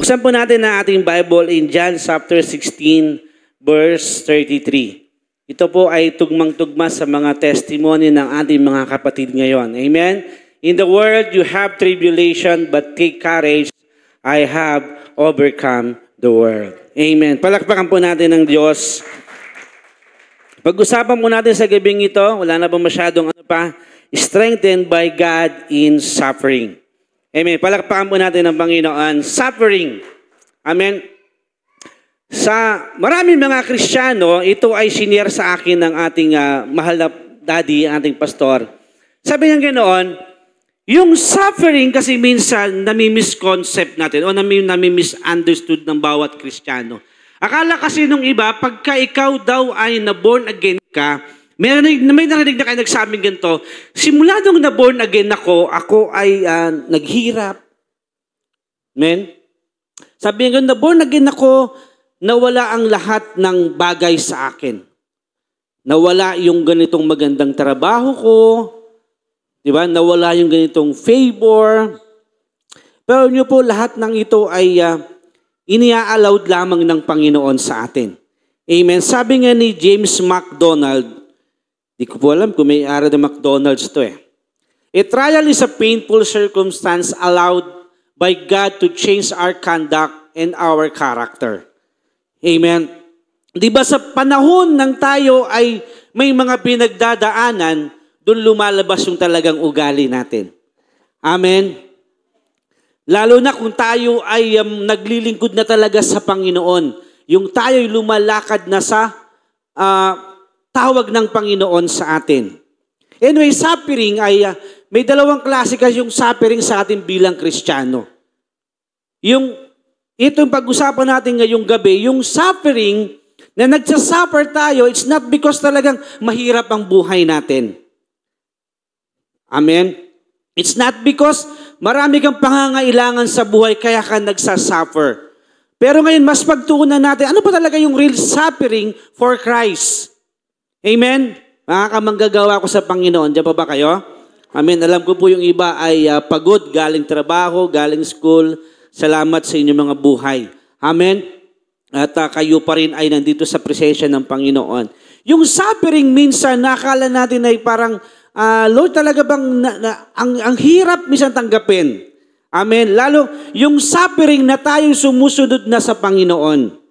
Buksan po natin ang ating Bible in John chapter 16, verse 33. Ito po ay tugmang-tugma sa mga testimony ng ating mga kapatid ngayon. Amen? In the world you have tribulation, but take courage, I have overcome the world. Amen. Palakpakan po natin ng Diyos. Pag-usapan po natin sa gabing ito, wala na ba masyadong strengthened by God in suffering. Amen. Palakpakan po natin ng Panginoon. Suffering. Amen. Sa maraming mga Kristiyano, ito ay sinare sa akin ng ating mahal na daddy, ang ating pastor. Sabi niya ganoon, yung suffering kasi minsan nami-misconcept natin o nami-misunderstood ng bawat Kristiyano. Akala kasi nung iba, pagka ikaw daw ay na-born again ka, may narinig na kayo nagsabing ganito, simula nung na-born again ako ay naghirap. Amen? Sabi nga, na-born again ako, nawala ang lahat ng bagay sa akin. Nawala yung ganitong magandang trabaho ko, di ba? Nawala yung ganitong favor. Pero nyo po, lahat ng ito ay iniaalowed lamang ng Panginoon sa atin. Amen. Sabi nga ni James MacDonald, di ko po alam kung may ara ng McDonald's to . A trial is a painful circumstance allowed by God to change our conduct and our character. Amen. Di ba sa panahon ng tayo ay may mga pinagdadaanan, doon lumalabas yung talagang ugali natin. Amen. Lalo na kung tayo ay naglilingkod na talaga sa Panginoon. Yung tayo ay lumalakad na sa tawag ng Panginoon sa atin. Anyway, suffering ay may dalawang klase kasi yung suffering sa atin bilang Kristiyano. Itong pag-usapan natin ngayong gabi, yung suffering na nagsasuffer tayo, it's not because talagang mahirap ang buhay natin. Amen? It's not because marami kang pangangailangan sa buhay kaya ka nagsasuffer. Pero ngayon, mas pagtuunan natin, ano pa talaga yung real suffering for Christ? Amen? Mga kamanggagawa ko sa Panginoon, diyan pa ba kayo? Amen. Alam ko po yung iba ay pagod, galing trabaho, galing school. Salamat sa inyong mga buhay. Amen? At kayo pa rin ay nandito sa presensya ng Panginoon. Yung suffering minsan, nakala natin ay parang, Lord, talaga bang ang hirap minsan tanggapin? Amen. Lalo, yung suffering na tayo sumusunod na sa Panginoon.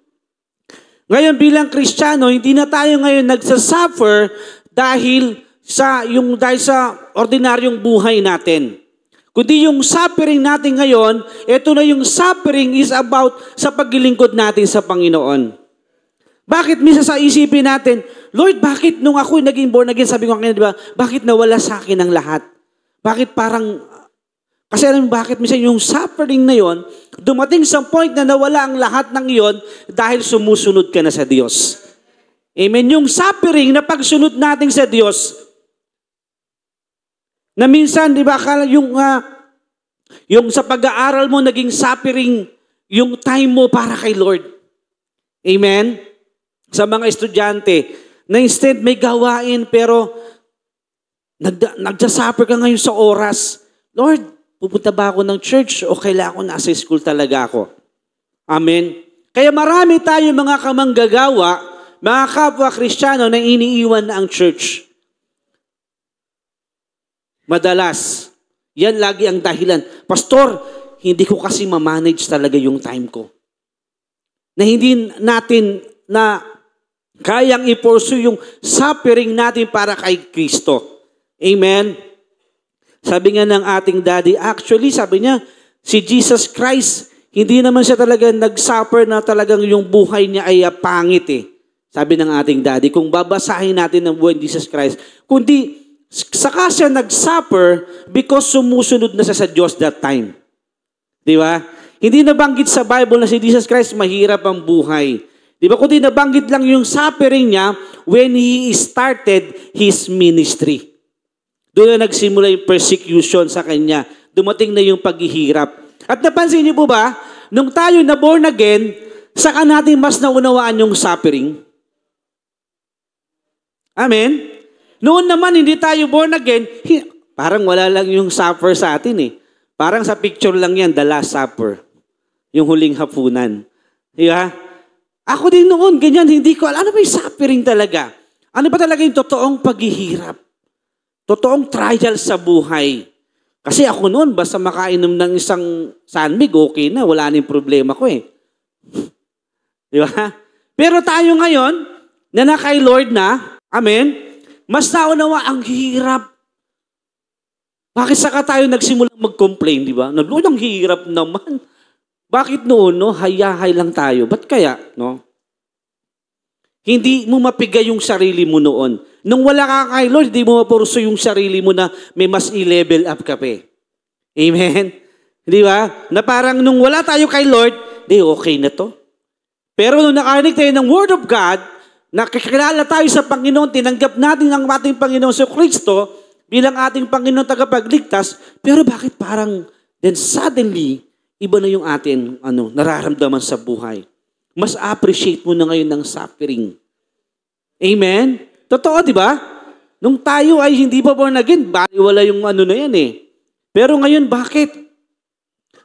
Ngayon bilang Kristiyano, hindi na tayo ngayon nagsasuffer dahil sa ordinaryong buhay natin. Kundi yung suffering natin ngayon, ito na yung suffering is about sa paglilingkod natin sa Panginoon. Bakit minsan sa isipin natin, Lord, bakit nung ako naging born again, sabi ko kanina, di ba, bakit nawala sa akin ang lahat? Bakit kasi alam bakit minsan yung suffering na yon, dumating sa point na nawala ang lahat ng iyon dahil sumusunod ka na sa Diyos. Amen. Yung suffering na pagsunod natin sa Diyos, na minsan, di ba, yung sa pag-aaral mo, naging suffering, yung time mo para kay Lord. Amen? Sa mga estudyante, na instead may gawain, pero nagsasuffer ka ngayon sa oras. Lord, pupunta ba ako ng church o kailangan ko nasa school talaga ako? Amen? Kaya marami tayo mga kamanggagawa, mga kapwa Kristiyano na iniiwan na ang church. Madalas, yan lagi ang dahilan. Pastor, hindi ko kasi ma-manage talaga yung time ko. Na hindi natin na kayang i-pursue yung suffering natin para kay Kristo. Amen? Sabi nga ng ating daddy, actually, sabi niya, si Jesus Christ, hindi naman siya talaga nag-suffer na talagang yung buhay niya ay pangit . Sabi ng ating daddy, kung babasahin natin ng buhay ni Jesus Christ, kundi saka siya nag-suffer because sumusunod na siya sa Diyos that time. Di ba? Hindi nabanggit sa Bible na si Jesus Christ mahirap ang buhay. Di ba? Kundi nabanggit lang yung suffering niya when He started His ministry. Doon na nagsimula yung persecution sa Kanya. Dumating na yung paghihirap. At napansin niyo po ba, nung tayo na born again, saka natin mas naunawaan yung suffering. Amen? Noon naman, hindi tayo born again, parang wala lang yung supper sa atin . Parang sa picture lang yan, the Last Supper. Yung huling hapunan. Di ba? Ako din noon, ganyan, hindi ko alam. Ano ba yung suffering talaga? Ano ba talaga yung totoong paghihirap? Totoong trial sa buhay. Kasi ako noon, basta makainom ng isang sanmig, okay na. Wala na yung problema ko eh. Di ba? Pero tayo ngayon, na kay Lord na, amen, mas naunawa ang hirap. Bakit saka tayo nagsimulang mag-complain, di ba? Lord, ang hirap naman. Bakit noon, no? Hayahay lang tayo. Ba't kaya, no? Hindi mo mapigay yung sarili mo noon. Nung wala ka kay Lord, hindi mo mapurso yung sarili mo na may mas i-level up ka pa. Amen? Di ba? Na parang nung wala tayo kay Lord, di okay na to. Pero nung nakarinig tayo ng Word of God, nakikilala tayo sa Panginoon, tinanggap natin ang ating Panginoon sa Kristo bilang ating Panginoon tagapagligtas, pero bakit parang then suddenly, iba na yung atin nararamdaman sa buhay. Mas appreciate mo na ngayon ng suffering. Amen? Totoo, di ba? Nung tayo ay hindi pa born again, wala yung na yan eh. Pero ngayon, bakit?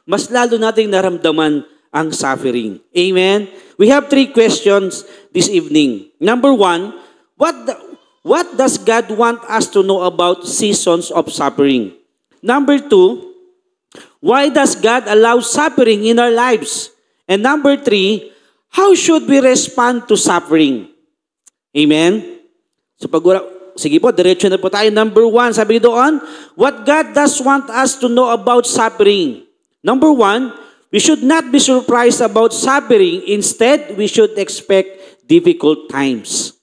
Mas lalo nating naramdaman ang suffering. Amen? We have 3 questions this evening. Number 1, what does God want us to know about seasons of suffering? Number 2, why does God allow suffering in our lives? And number 3, how should we respond to suffering? Amen? So sige po, diretso na po tayo. Number 1, sabi doon, what God does want us to know about suffering. Number 1, we should not be surprised about suffering. Instead, we should expect difficult times.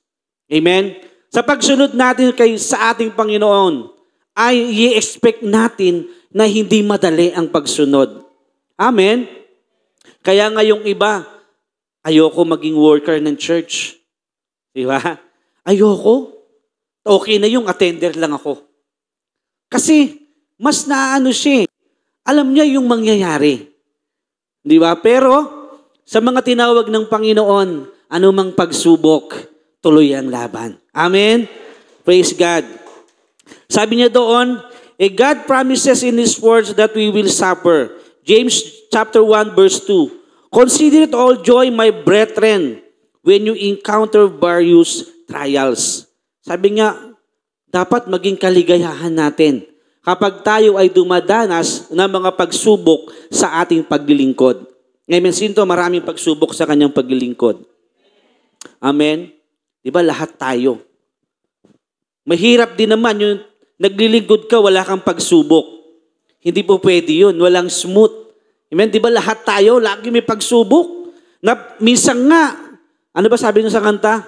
Amen? Sa pagsunod natin sa ating Panginoon, ay i-expect natin na hindi madali ang pagsunod. Amen? Kaya nga yung iba, ayoko maging worker ng church. Di ba? Ayoko. Okay na yung attender lang ako. Kasi, mas naano siya. Alam niya yung mangyayari. Di ba? Pero, sa mga tinawag ng Panginoon, anumang pagsubok, tuloy ang laban. Amen? Praise God. Sabi niya doon, God promises in His words that we will suffer. James chapter 1 verse 2. Consider it all joy, my brethren, when you encounter various trials. Sabi nga, dapat maging kaligayahan natin kapag tayo ay dumadanas ng mga pagsubok sa ating paglilingkod. Ngayon, sinto maraming pagsubok sa kanyang paglilingkod. Amen? Diba lahat tayo? Mahirap din naman yung naglilingkod ka, wala kang pagsubok. Hindi po pwede yun. Walang smooth. Amen? Diba lahat tayo, lagi may pagsubok? Na, minsan nga, ano ba sabi nyo sa kanta?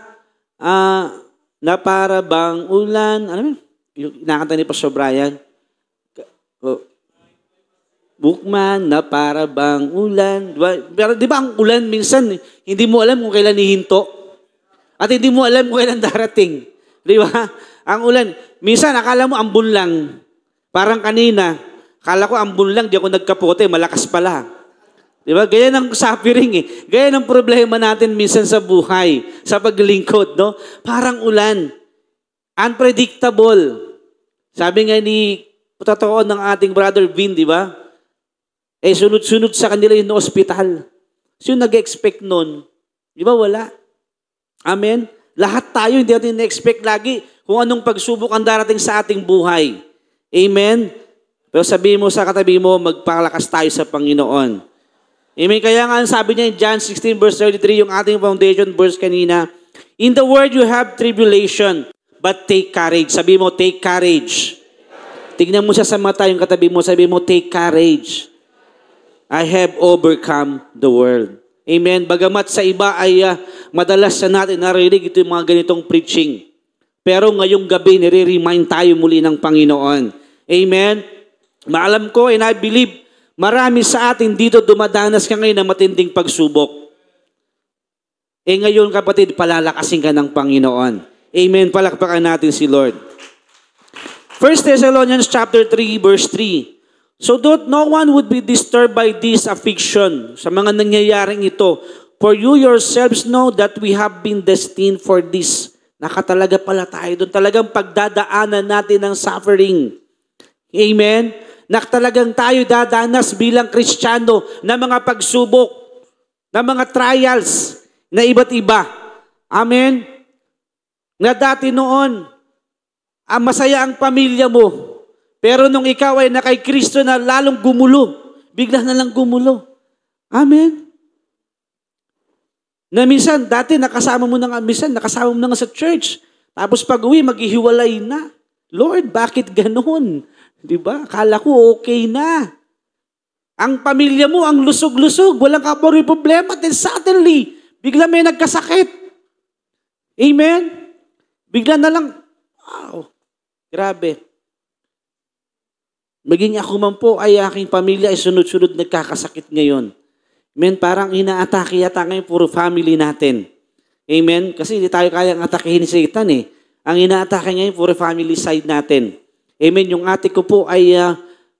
Na para bang ulan, ano yun? Yung inakanta ni Pastor Brian. Bukman na para bang ulan. Diba? Pero di ba ang ulan minsan, hindi mo alam kung kailan hihinto. At hindi mo alam kung kailan darating. Di ba? Ang ulan, minsan akala mo ambon lang. Parang kanina, akala ko ambon lang, di ako nagkapote, malakas pala. Di ba? Gaya ng suffering eh. Gaya ng problema natin minsan sa buhay, sa paglingkod, no? Parang ulan. Unpredictable. Sabi nga ni totoo ng ating brother Vin, di ba? Eh, sunod-sunod sa kanila yung hospital. So, yung nag-expect nun, di ba wala? Amen? Lahat tayo, hindi natin na-expect lagi kung anong pagsubok ang darating sa ating buhay. Amen? Pero sabihin mo sa katabi mo, magpalakas tayo sa Panginoon. Amen? Kaya nga, sabi niya in John 16 verse 33, yung ating foundation verse kanina, in the world you have tribulation, but take courage. Sabihin mo, take courage. Tignan mo siya sa mata, yung katabi mo, sabihin mo, take courage. I have overcome the world. Amen? Bagamat sa iba ay madalas sa natin narinig ito yung mga ganitong preaching. Pero ngayong gabi, nire-remind tayo muli ng Panginoon. Amen? Maalam ko and I believe, marami sa atin dito dumadanas ka ngayon ng matinding pagsubok. Eh ngayon kapatid, palalakasin ka ng Panginoon. Amen? Palakpakan natin si Lord. 1 Thessalonians chapter 3 verse 3. So that no one would be disturbed by this affliction, sa mga nangyayaring ito. For you yourselves know that we have been destined for this. Nakatalaga pala tayo doon. Talagang pagdadaanan natin ng suffering. Amen? na talagang tayo dadanas bilang Kristiyano na mga pagsubok, na mga trials na iba't iba. Amen? Na dati noon, masaya ang pamilya mo. Pero nung ikaw ay na kay Kristo na lalong gumulo, bigla na lang gumulo. Amen? Na minsan, dati nakasama mo na nga sa church. Tapos pag uwi, maghihiwalay na. Lord, bakit ganun? Diba? Akala ko okay na. Ang pamilya mo, ang lusog-lusog, walang kapag problema. Then suddenly, bigla may nagkasakit. Amen? Bigla na lang, wow, grabe. Maging ako man po ay aking pamilya ay sunod-sunod nagkakasakit ngayon. Amen? Parang inaatake yata ngayon puro family natin. Amen? Kasi hindi tayo kayang atakehin ni Satan eh. Ang inaatake ngayon puro family side natin. Amen? Yung ate ko po ay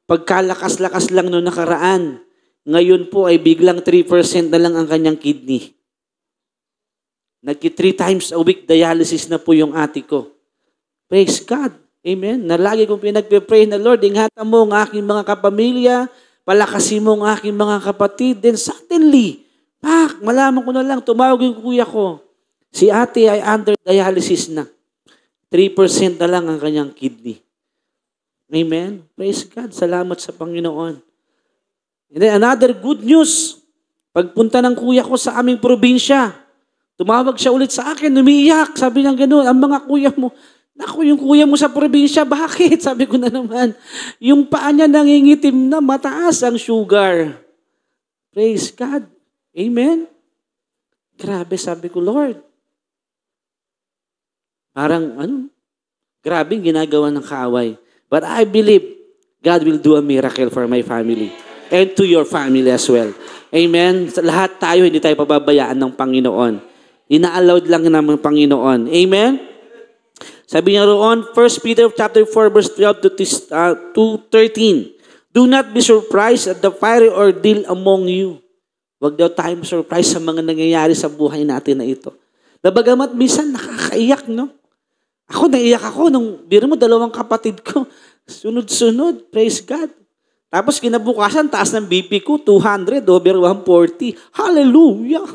pagkalakas-lakas lang noong nakaraan. Ngayon po ay biglang 3% na lang ang kanyang kidney. 3 times a week dialysis na po yung ate ko. Praise God. Amen? Na lagi kong pinagpipray na Lord, ingatan mo ang aking mga kapamilya, palakasin mo ang aking mga kapatid. Then suddenly, malaman ko na lang, tumawag yung kuya ko. Si ate ay under dialysis na. 3% na lang ang kanyang kidney. Amen? Praise God. Salamat sa Panginoon. And then another good news. Pagpunta ng kuya ko sa aming probinsya, tumawag siya ulit sa akin, umiiyak. Sabi niya gano'n, ang mga kuya mo, naku, yung kuya mo sa probinsya, bakit? Sabi ko na naman, yung paa niya nangingitim na, mataas ang sugar. Praise God. Amen? Grabe, sabi ko, Lord. Parang, grabe ginagawa ng kaaway. But I believe God will do a miracle for my family and to your family as well. Amen? Sa lahat tayo, hindi tayo pababayaan ng Panginoon. Ina-allowed lang naman ng Panginoon. Amen? Sabi niya roon, 1 Peter chapter 4 verse 12 to 13. Do not be surprised at the fiery ordeal among you. Huwag daw tayong surprise sa mga nangyayari sa buhay natin na ito. Nabagamat minsan nakakaiyak, no? Ako, naiyak ako nung, biro mo, 2 kapatid ko. Sunod-sunod, praise God. Tapos kinabukasan, taas ng BP ko, 200 over 140. Hallelujah!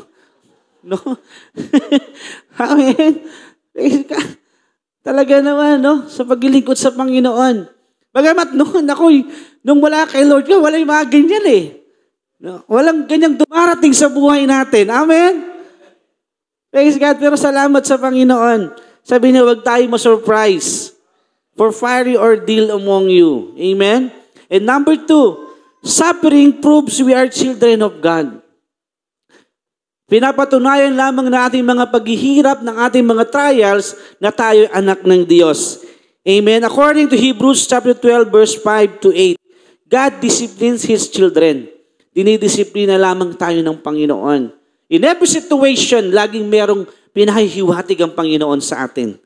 No? Amen. Praise God. Talaga naman, no? Sa paglilingkod sa Panginoon. Bagamat nung wala kay Lord ko, wala yung mga ganyan eh. No? Walang ganyang dumarating sa buhay natin. Amen? Praise God. Pero salamat sa Panginoon. Sabi niya, huwag tayo ma-surprise for fiery ordeal among you. Amen? And number 2, suffering proves we are children of God. Pinapatunayan lamang na ating mga paghihirap ng ating mga trials na tayo anak ng Diyos. Amen? According to Hebrews chapter 12 verse 5 to 8, God disciplines His children. Dinidisiplina lamang tayo ng Panginoon. In every situation, laging merong pinahihiwatig ang Panginoon sa atin.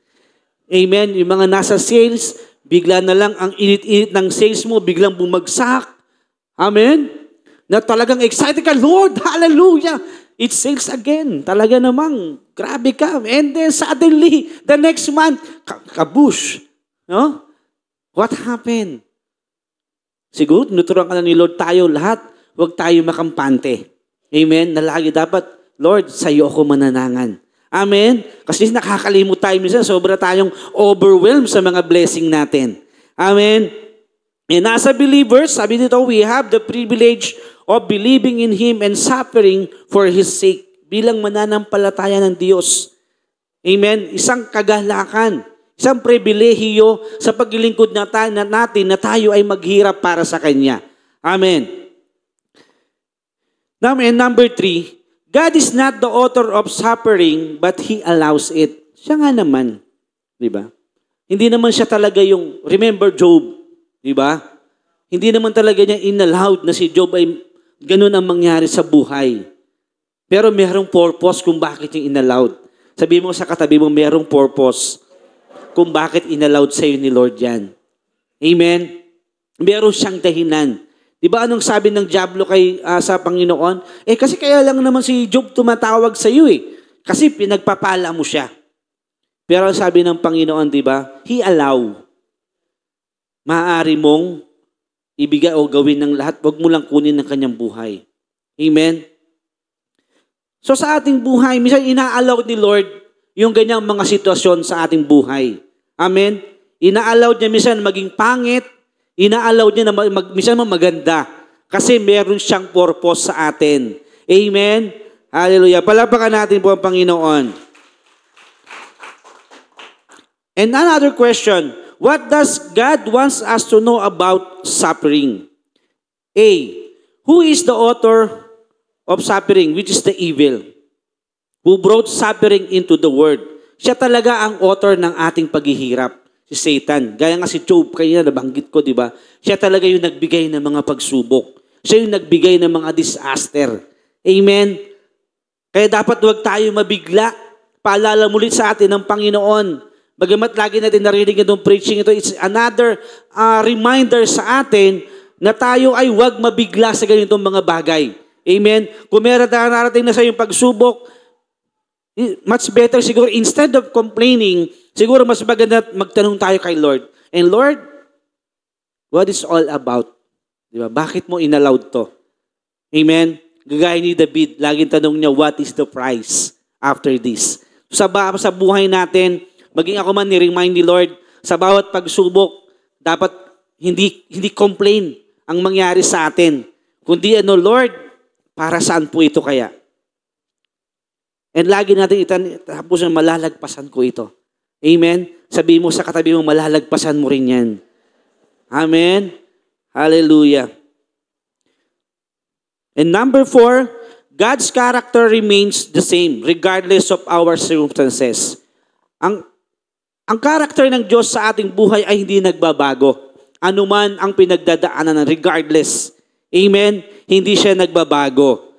Amen? Yung mga nasa sales, bigla na lang ang init-init ng sales mo, biglang bumagsak. Amen? Na talagang excited ka, Lord, hallelujah! It sales again. Talaga namang, grabe ka. And then suddenly, the next month, kabush. No? What happened? Siguro, tinuturuan ka na ni Lord tayo lahat, huwag tayo makampante. Amen? Na lagi dapat, Lord, sa iyo ako mananangan. Amen? Kasi nakakalimut tayo minsan, sobra tayong overwhelmed sa mga blessing natin. Amen? And as a believers, sabi dito, we have the privilege of believing in Him and suffering for His sake. Bilang mananampalataya ng Diyos. Amen? Isang kagalakan, isang pribilehiyo sa paglilingkod natin na tayo ay maghirap para sa Kanya. Amen. Now, and number 3, God is not the author of suffering, but He allows it. Siya nga naman. Diba? Hindi naman siya talaga yung, remember Job. Diba? Hindi naman talaga niya inallowed na si Job ay ganun ang mangyari sa buhay. Pero merong purpose kung bakit yung inallowed. Sabi mo sa katabi mo, merong purpose kung bakit inallowed sa'yo ni Lord yan. Amen? Meron siyang dahilan. Di ba anong sabi ng diablo sa Panginoon? Kasi kaya lang naman si Job tumatawag sa iyo eh. Kasi pinagpapala mo siya. Pero sabi ng Panginoon, di ba? He allow. Maaari mong ibigay o gawin ng lahat. Huwag mo lang kunin ng kanyang buhay. Amen? So sa ating buhay, minsan ina-allow ni Lord yung ganyang mga sitwasyon sa ating buhay. Amen? Ina-allow niya minsan maging pangit, ina-allow niya na minsan maganda. Kasi meron siyang purpose sa atin. Amen? Hallelujah. Palapakan natin po ang Panginoon. And another question, what does God wants us to know about suffering? A, who is the author of suffering, which is the evil? Who brought suffering into the world? Siya talaga ang author ng ating paghihirap. Si Satan. Gaya nga si Job, kaya nabanggit ko, di ba? Siya talaga yung nagbigay ng mga pagsubok. Siya yung nagbigay ng mga disaster. Amen? Kaya dapat huwag tayo mabigla. Paalala mulit sa atin ng Panginoon. Bagamat lagi natin narinig itong preaching ito, it's another reminder sa atin na tayo ay huwag mabigla sa ganitong mga bagay. Amen? Kung meron narating na sa yung pagsubok, much better siguro, instead of complaining, siguro mas maganda magtanong tayo kay Lord. And Lord, what is all about? Diba? Bakit mo inallowed to? Amen? Gagaya ni David, laging tanong niya, what is the price after this? Sa buhay natin, maging ako man ni-remind ni Lord, sa bawat pagsubok, dapat hindi complain ang mangyari sa atin. Kundi Lord, para saan po ito kaya? And lagi natin tapos na malalagpasan ko ito. Amen? Sabihin mo sa katabi mo, malalagpasan mo rin yan. Amen? Hallelujah. And number 4, God's character remains the same regardless of our circumstances. Ang character ng Diyos sa ating buhay ay hindi nagbabago. Ano man ang pinagdadaanan regardless. Amen? Hindi siya nagbabago.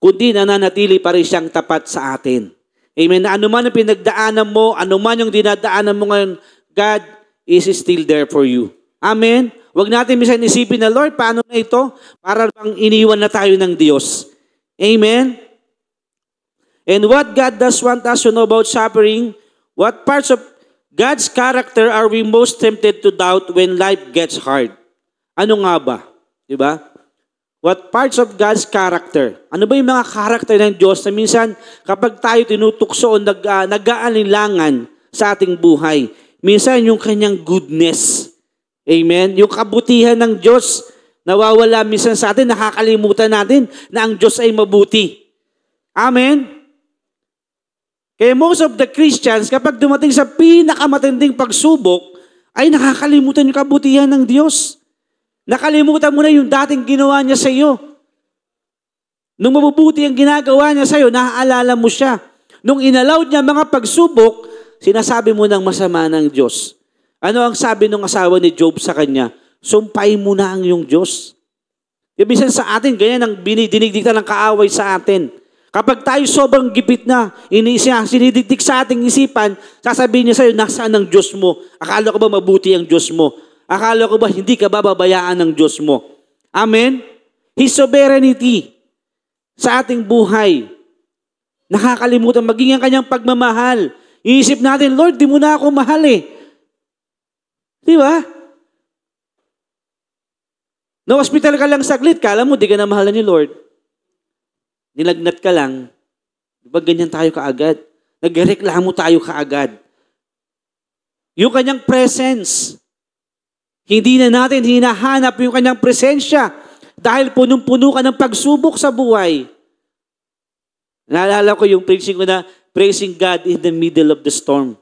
Kundi nananatili pa rin siyang tapat sa atin. Amen? Na ano man ang pinagdaanan mo, ano man yung dinadaanan mo ngayon, God is still there for you. Amen? Huwag natin minsan isipin na, Lord, paano na ito? Para bang iniwan na tayo ng Diyos. Amen? And what God does want us to know about suffering, what parts of God's character are we most tempted to doubt when life gets hard? Ano nga ba? Diba? What parts of God's character? Ano ba yung mga character ng Diyos na minsan kapag tayo tinutukso o nag-aalinlangan sa ating buhay, minsan yung kanyang goodness. Amen? Yung kabutihan ng Diyos, nawawala minsan sa atin, nakakalimutan natin na ang Diyos ay mabuti. Amen? Kaya most of the Christians, kapag dumating sa pinakamatinding pagsubok, ay nakakalimutan yung kabutihan ng Diyos. Nakalimutan mo na yung dating ginawa niya sa iyo. Nung mabubuti ang ginagawa niya sa iyo, naaalala mo siya. Nung inalaw niya mga pagsubok, sinasabi mo ng masama ng Diyos. Ano ang sabi ng asawa ni Job sa kanya? Sumpay mo na ang iyong Diyos. Ibisan sa atin, ganyan ang dinigdikta ng kaaway sa atin. Kapag tayo sobrang gipit na, sinidikdik sa ating isipan, sasabihin niya sa iyo, nasaan ang Diyos mo? Akala ko ba mabuti ang Diyos mo? Akala ko ba hindi ka bababayaan ng Diyos mo? Amen? His sovereignty sa ating buhay. Nakakalimutan maging ang kanyang pagmamahal. Iisip natin, Lord, di mo na ako mahal eh. Di ba? Na-hospital ka lang saglit, kala mo di ka na mahal ni Lord. Nilagnat ka lang. Di ba ganyan tayo kaagad? Nagreklamo tayo kaagad. Yung kanyang presence, hindi na natin hinahanap yung kanyang presensya dahil punong-puno ka ng pagsubok sa buhay. Naalala ko yung preaching ko na praising God in the middle of the storm.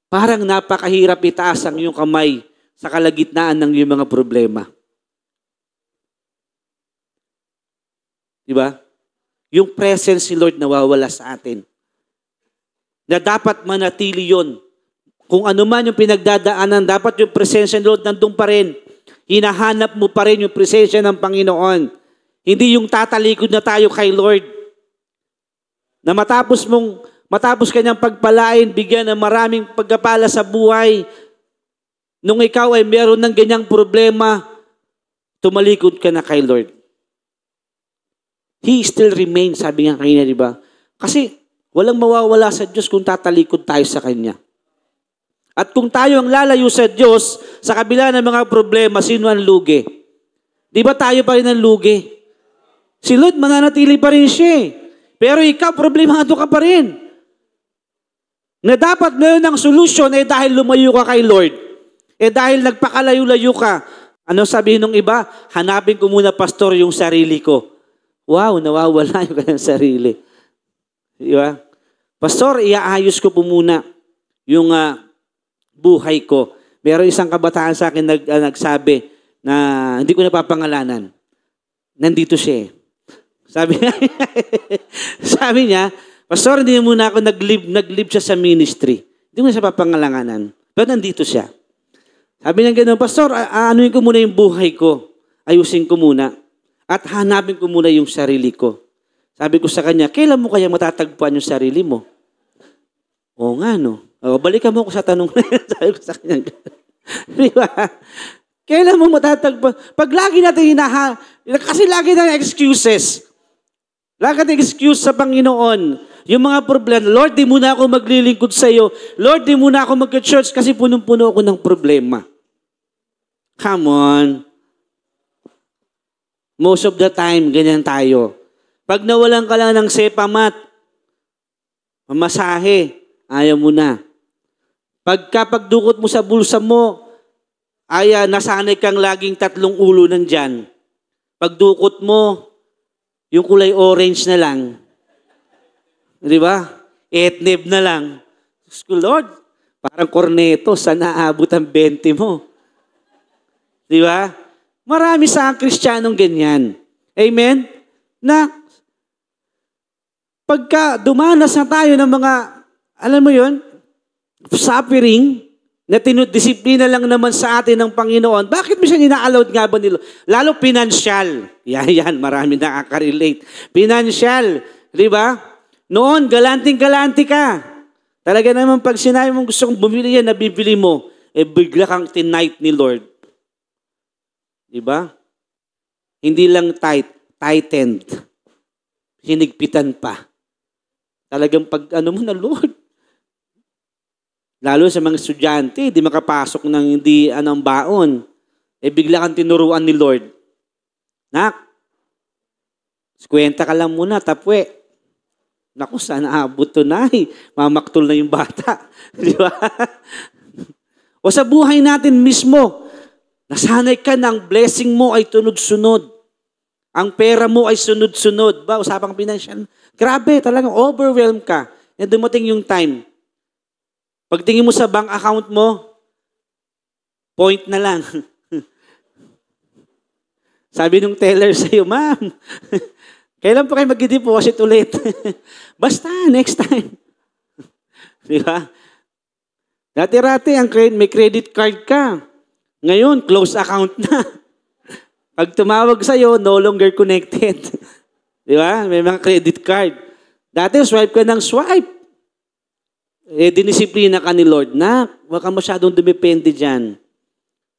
Parang napakahirap itaas ang iyong kamay sa kalagitnaan ng iyong mga problema. Diba? Yung presence ni Lord nawawala sa atin. Na dapat manatili yon. Kung ano man yung pinagdadaanan, dapat yung presensya ng Lord nandun pa rin. Hinahanap mo pa rin yung presensya ng Panginoon. Hindi yung tatalikod na tayo kay Lord. Na matapos kanyang pagpalain, bigyan ng maraming pagkapala sa buhay. Nung ikaw ay meron ng ganyang problema, tumalikod ka na kay Lord. He still remains, sabi nga kanina, di ba? Kasi walang mawawala sa Diyos kung tatalikod tayo sa Kanya. At kung tayo ang lalayo sa Diyos, sa kabila ng mga problema, sino ang lugi? Di ba tayo pa rin ang lugi? Si Lord, mananatili pa rin siya. Pero ikaw, problemado ka pa rin. Na dapat meron ng solusyon dahil lumayo ka kay Lord. Dahil nagpakalayo-layo ka. Ano sabihin ng iba? Hanapin ko muna, pastor, yung sarili ko. Wow, nawawala yung kanyang sarili. Di ba? Pastor, iaayos ko po muna yung buhay ko. Pero isang kabataan sa akin nagsabi na hindi ko napapangalanan. Nandito siya. Sabi niya, sabi niya, pastor, hindi muna ako nag-live siya sa ministry. Hindi mo siya papangalanan. Pero nandito siya. Sabi niya gano'n, pastor, anuin ko muna yung buhay ko. Ayusin ko muna. At hanapin ko muna yung sarili ko. Sabi ko sa kanya, kailan mo kaya matatagpuan yung sarili mo? Oo nga, no? Balikan mo ko sa tanong na yan. Sabi ko sa kanya, di ba? Kailan mo matatagpuan? Pag lagi natin kasi lagi na excuses. Lagi natin excuse sa Panginoon. Yung mga problema, Lord, di muna ako maglilingkod sa iyo. Lord, di muna ako mag-church kasi punong-puno ako ng problema. Come on. Most of the time, ganyan tayo. Pag nawalan ka lang ng sepamat, mamasahe, ayaw mo na. Pagdukot mo sa bulsa mo, nasanay kang laging 3 ulo nandyan. Pagdukot mo, yung kulay orange na lang. Di ba? Etneb na lang. Lord, parang korneto, saan naabot ang 20 mo? Di ba? Marami sa Kristiyanong ganyan. Amen? Na pagka dumanas na tayo ng mga, alam mo yun, suffering, na tinudisiplina lang naman sa atin ng Panginoon, bakit mo siya ina-allowed nga ba nila? Lalo financial. Yan, marami nakaka-relate. Financial, di ba? Noon, galanting-galanti ka. Talaga naman pag sinabi mong gusto kong bumili yan, nabibili mo, bigla kang tinight ni Lord. Di ba? Hindi lang tightened. Hinigpitan pa. Talagang pag mo na, Lord, lalo sa mga estudyante, di makapasok ng hindi ang baon. Bigla kang tinuruan ni Lord. Nak, 50 ka lang muna, tapwe. Naku, sana abot to na mamaktol na yung bata. Di ba? O sa buhay natin mismo, nasanay ka ng blessing mo ay tunod-sunod. Ang pera mo ay sunod-sunod. Ba, usapang financial. Grabe, talagang overwhelmed ka. And dumating yung time. Pagtingin mo sa bank account mo, point na lang. Sabi nung teller sa'yo, ma'am, kailan po kayo mag-deposit ulit? Basta, next time. Di ba? Dati-rati, may credit card ka. Ngayon, close account na. Pag tumawag sa'yo, no longer connected. Di ba? May mga credit card. Dati, swipe ka ng swipe. Dinisiplina ka ni Lord na, huwag ka masyadong dumepende dyan.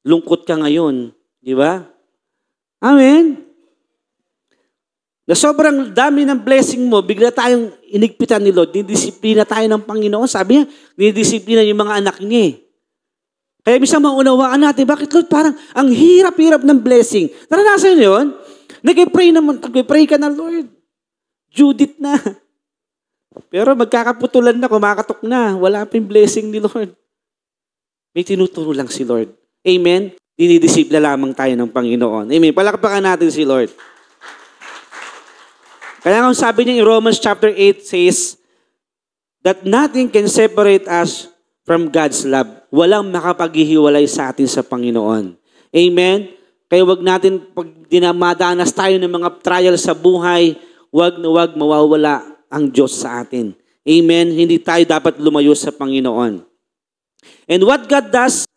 Lungkot ka ngayon. Di ba? Amen? Na sobrang dami ng blessing mo, bigla tayong inigpitan ni Lord, dinidisiplina tayo ng Panginoon. Sabi niya, dinidisiplina yung mga anak niya. Kaya minsan maunawaan natin, bakit Lord, parang ang hirap-hirap ng blessing. Naranasan niyo yun? Nag-pray ka na, Lord. Judith na. Pero magkakaputulan na, kumakatok na. Wala pa yung blessing ni Lord. May tinuturo lang si Lord. Amen? Dinidisipla lamang tayo ng Panginoon. Amen? Palakpakan natin si Lord. Kaya nga sabi niya in Romans chapter 8 says, that nothing can separate us from God's love. Walang makapaghihiwalay sa atin sa Panginoon. Amen? Kaya wag natin, pag dinamadanas tayo ng mga trial sa buhay, wag na wag mawawala ang Diyos sa atin. Amen? Hindi tayo dapat lumayo sa Panginoon. And what does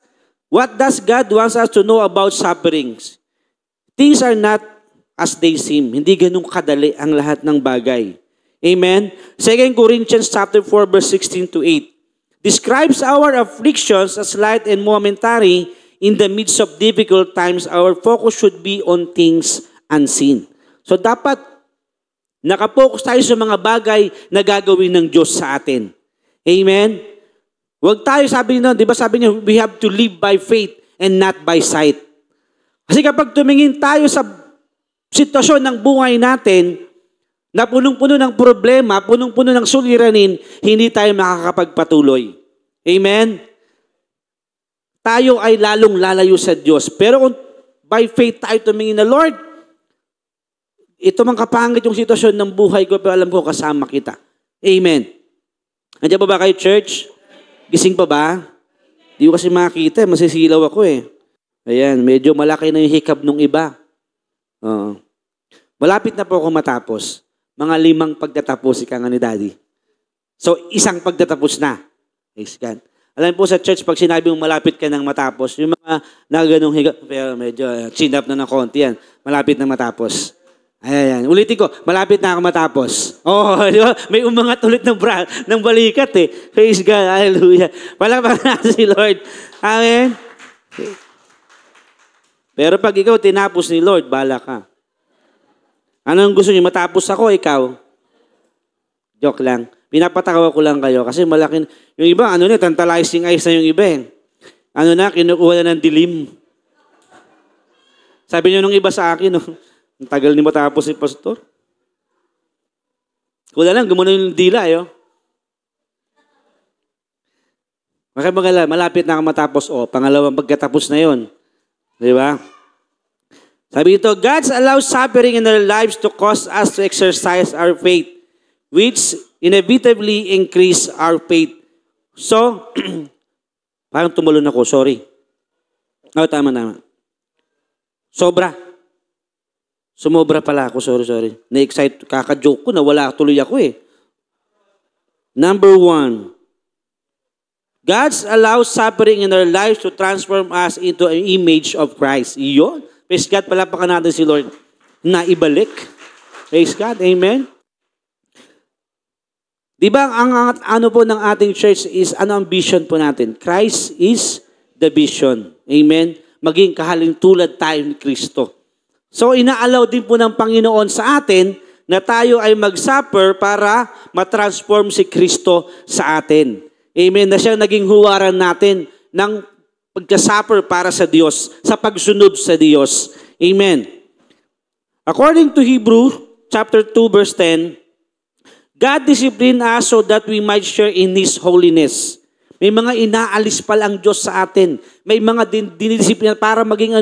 God wants us to know about sufferings? Things are not as they seem. Hindi ganun kadali ang lahat ng bagay. Amen? 2 Corinthians chapter 4 verse 16 to 8 describes our afflictions as light and momentary. In the midst of difficult times, our focus should be on things unseen. So dapat nakapokus tayo sa mga bagay na gagawin ng Diyos sa atin. Amen? Huwag tayo, sabi niyo, di ba sabi niyo, we have to live by faith and not by sight. Kasi kapag tumingin tayo sa sitwasyon ng buhay natin, na punong-puno ng problema, punong-puno ng suliranin, hindi tayo makakapagpatuloy. Amen? Tayo ay lalong lalayo sa Diyos. Pero kung by faith tayo tumingin na, Lord, ito mang kapangit yung sitwasyon ng buhay ko, pero alam ko kasama kita. Amen. Nandiyan pa ba kayo, church? Gising pa ba? Di ko kasi makita, masisilaw ako eh. Ayan, medyo malaki na yung hikab nung iba. Malapit na po ako matapos. Mga 5 pagtatapos, ika nga ni Daddy. So, 1 pagtatapos na. Praise God. Alam po sa church, pag sinabi mong malapit ka nang matapos, yung mga naganong hikab, pero medyo chin up na ng konti yan. Malapit na matapos. Ayan. Ulitin ko, malapit na ako matapos. Oh, di ba? May umangat ulit ng balikat eh. Praise God. Hallelujah. Palakpakan natin si Lord. Amen. Pero pag ikaw tinapos ni Lord, bala ka. Anong gusto niyo? Matapos ako, ikaw? Joke lang. Pinapatawa ko lang kayo kasi malaki. Yung iba, tantalizing eyes na yung iba eh. Kinukuha na ng dilim. Sabi niyo nung iba sa akin, ang tagal ni matapos si pastor. Kula lang, gumuna yung dila eh. Malapit na ako matapos. Pangalawang pagkatapos na yon. Di ba? Sabi ito, God allows suffering in our lives to cause us to exercise our faith, which inevitably increase our faith. So, parang tumalon ako, sorry. Tama. Sumobra pala ako, sorry. Na-excite, kaka-joke ko, nawala tuloy ako eh. Number 1, God allows suffering in our lives to transform us into an image of Christ. Iyon. Praise God, palapakan natin si Lord na ibalik. Praise God, amen. Di ba ang ano po ng ating church is, ano ang vision po natin? Christ is the vision. Amen. Maging kahalin tulad tayo ni Kristo. So, inaalaw din po ng Panginoon sa atin na tayo ay mag-suffer para matransform si Kristo sa atin. Amen. Na siya naging huwaran natin ng pagka-suffer para sa Diyos, sa pagsunod sa Diyos. Amen. According to Hebrews chapter 2 verse 10, God disciplined us so that we might share in His holiness. May mga inaalis pa lang Diyos sa atin. May mga dinidisiplina para maging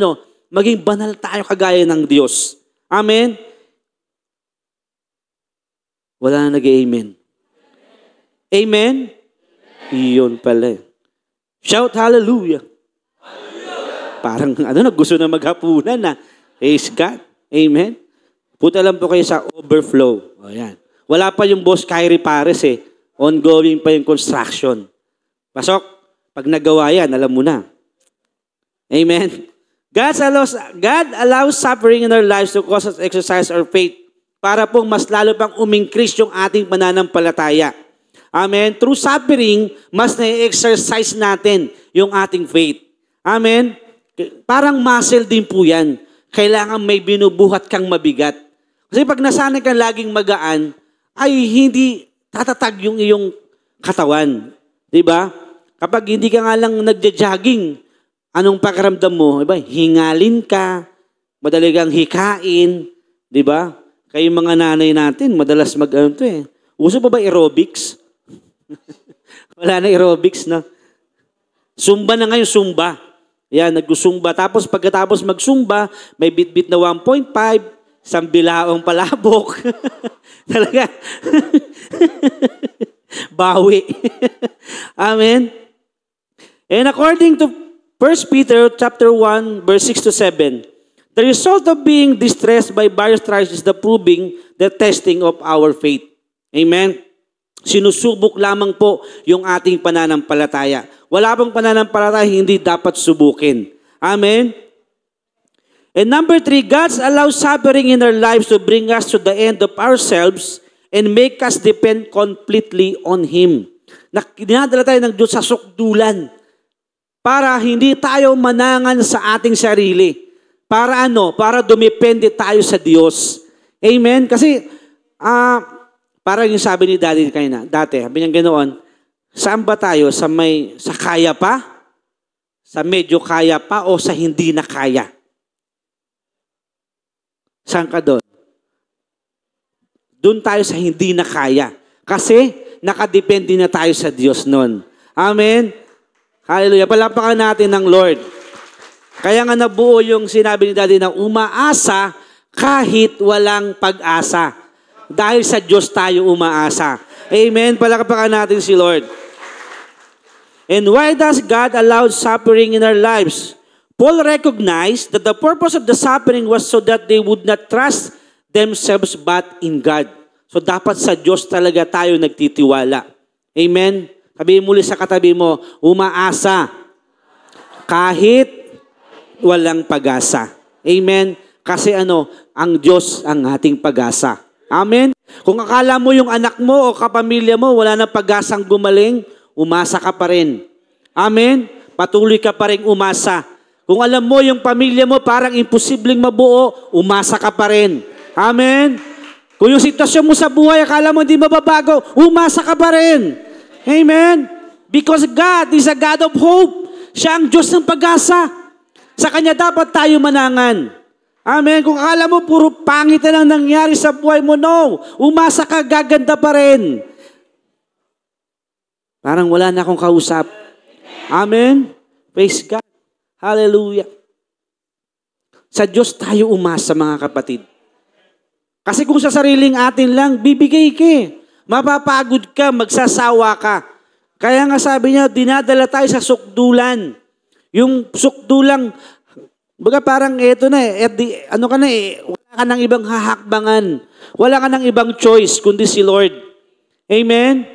maging banal tayo kagaya ng Diyos. Amen? Wala na nag-amen. Amen? Iyon pala. Shout hallelujah. Parang gusto na maghapunan na. Praise God. Amen? Puta lang po kayo sa overflow. Ayan. Wala pa yung boss Kyrie Pares eh. Ongoing pa yung construction. Pasok, pag nagawa yan, alam mo na. Amen? God allows suffering in our lives to cause us exercise our faith para pong mas lalo pang umingkris yung ating pananampalataya. Amen? Through suffering, mas na-exercise natin yung ating faith. Amen? Parang muscle din po yan. Kailangan may binubuhat kang mabigat. Kasi pag nasanay kang laging magaan, ay hindi tatatag yung iyong katawan. Diba? Kapag hindi ka nga lang nagja-jogging, anong pakiramdam mo? Diba? Hingalin ka, madali kang hikain. Diba? Kayong mga nanay natin, madalas Uso pa ba aerobics? Wala na aerobics na. Zumba na ngayon, Zumba. Yan, nag-Zumba. Tapos pagkatapos mag-Zumba, may bit-bit na 1.5, isang bilaong palabok. Talaga. Bawi. Amen. And according to 1 Peter chapter 1, verse 6 to 7, the result of being distressed by various trials is the proving, the testing of our faith. Amen. Sinusubok lamang po yung ating pananampalataya. Wala pang pananampalataya, hindi dapat subukin. Amen? And number 3, God allows suffering in our lives to bring us to the end of ourselves and make us depend completely on Him. Dinadala tayo ng Diyos sa sukdulan para hindi tayo manangan sa ating sarili. Para Para dumepende tayo sa Diyos. Amen? Kasi, parang yung sabi ni Daddy kanina, dati, sabi niya ganoon, Saan ba tayo? Sa kaya pa? Sa medyo kaya pa o sa hindi na kaya? Saan ka doon? Doon tayo sa hindi na kaya. Kasi nakadepende na tayo sa Diyos noon. Amen? Hallelujah. Palapakan natin ng Lord. Kaya nga nabuo yung sinabi ni Daddy na umaasa kahit walang pag-asa. Dahil sa Diyos tayo umaasa. Amen? Palapakan natin si Lord. And why does God allow suffering in our lives? Paul recognized that the purpose of the suffering was so that they would not trust themselves but in God. So dapat sa Diyos talaga tayo nagtitiwala. Amen? Sabihin muli sa katabi mo, umaasa kahit walang pag-asa. Amen? Kasi ang Diyos ang ating pag-asa. Amen? Kung akala mo yung anak mo o kapamilya mo wala nang pag-asang gumaling, umasa ka pa rin. Amen? Patuloy ka pa rin umasa. Kung alam mo yung pamilya mo parang imposibleng mabuo, umasa ka pa rin. Amen? Kung yung sitwasyon mo sa buhay, akala mo hindi mababago, umasa ka pa rin. Amen? Because God is a God of hope. Siya ang Diyos ng pag-asa. Sa Kanya dapat tayo manangan. Amen? Kung akala mo puro pangit na lang nangyari sa buhay mo, no. Umasa ka, gaganda pa rin. Parang wala na akong kausap. Amen? Praise God. Hallelujah. Sa Diyos tayo umasa, mga kapatid. Kasi kung sa sariling atin lang, bibigay ka. Mapapagod ka, magsasawa ka. Kaya nga sabi niya, dinadala tayo sa sukdulan. Yung sukdulang, baga parang eto na wala ka ng ibang hahakbangan. Wala ka ng ibang choice, kundi si Lord. Amen?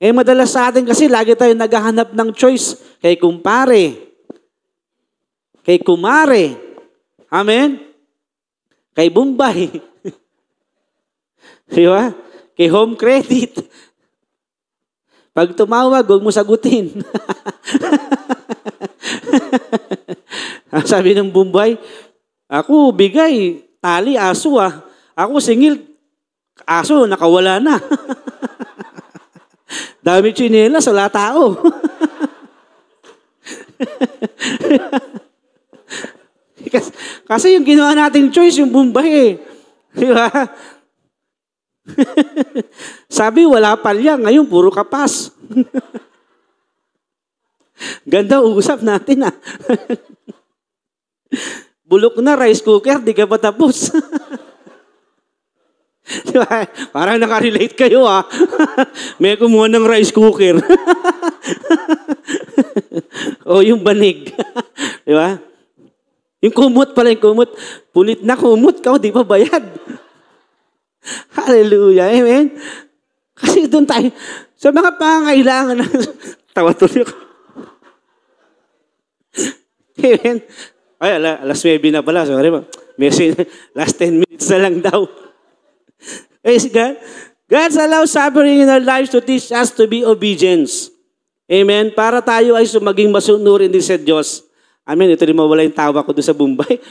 Madalas sa atin kasi lagi tayo naghahanap ng choice kay kumpare, kay kumare, amen? Kay Bombay, di ba? Kay home credit. Pag tumawag, huwag mo sagutin. Sabi ng Bombay, ako bigay, tali, aso ah. Ako singil, aso, nakawala na. Dami tsinelas, wala tao. Kasi yung ginawa nating choice, yung Bombay eh. Di ba? Sabi, wala palya. Ngayon, puro kapas. Ganda usap natin ah. Bulok na rice cooker, di ka pa tapos. Diba? Parang nakarelate kayo ah. May kumuha ng rice cooker. O yung banig. Diba? Yung kumot pala, yung kumot. Punit na kumot ka, di pa bayad. Hallelujah. Amen? Kasi doon tayo, sa mga pangangailangan na, tawa tuloy ko. Amen? Ay, alas 9 na pala. Sorry ba? Last 10 minutes na lang daw. Praise God. God allows suffering in our lives to teach us to be obedience. Amen? Para tayo ay maging masunurin din sa Diyos. Amen? Ito rin mawala yung tawa ko doon sa Bombay.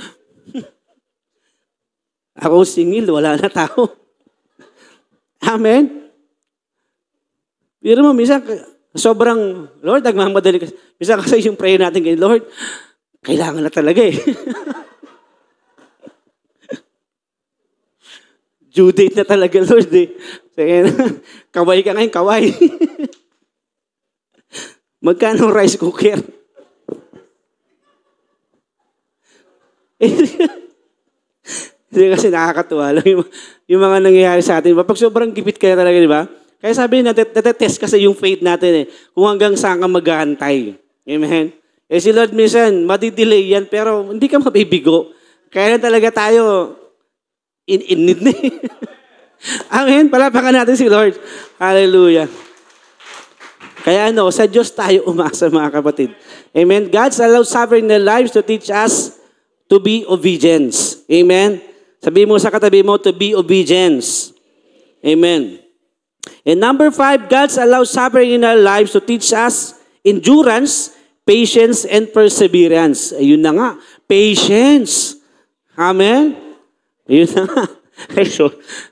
Ako singil, wala na tao. Amen? Pero mo, minsan, sobrang, Lord, nagmamadali kasi. Minsan kasi yung prayer natin kay Lord, kailangan na talaga eh. Due date na talaga, Lord eh. Sige, kaway ka ngayon, kaway. Magkano rice cooker? Hindi kasi nakakatuwa lang yung mga nangyayari sa atin. Pag sobrang gipit kaya talaga, di ba? Kaya sabi natin, test kasi yung faith natin eh. Kung hanggang saan ka maghahantay. Amen? Si Lord minsan, madidelay yan, pero hindi ka mabibigo. Kaya talaga tayo, in-need na eh. Amen? Palapakan natin si Lord. Hallelujah. Kaya sa Diyos tayo umasa, mga kapatid. Amen? God's allowed suffering in their lives to teach us to be obedience. Amen? Sabihin mo sa katabi mo, to be obedience. Amen. And number 5, God's allowed suffering in our lives to teach us endurance, patience, and perseverance. Ayun na nga. Patience. Amen? Ayun na nga.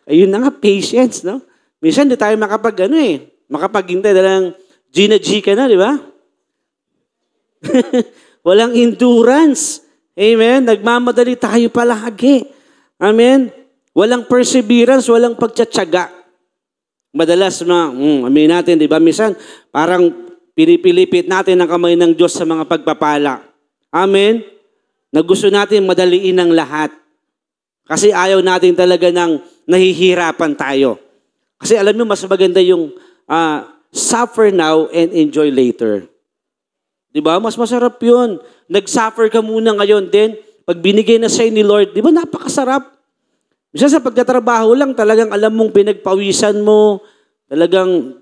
Ayun na nga, patience, no? Minsan di tayo makapaghintay. Gina G ka na, di ba? Walang endurance. Amen? Nagmamadali tayo palagi. Amen? Walang perseverance, walang pagtsatsaga. Madalas amin natin, di ba? Minsan, parang pinipilipit natin ang kamay ng Diyos sa mga pagpapala. Amen? Na gusto natin madaliin ang lahat. Kasi ayaw natin talaga ng nahihirapan tayo. Kasi alam mo, mas maganda yung suffer now and enjoy later. Di ba? Mas masarap yun. Nag-suffer ka muna ngayon, then pag binigay na sa'yo ni Lord, di ba napakasarap? Minsan sa pagtatrabaho lang, talagang alam mong pinagpawisan mo, talagang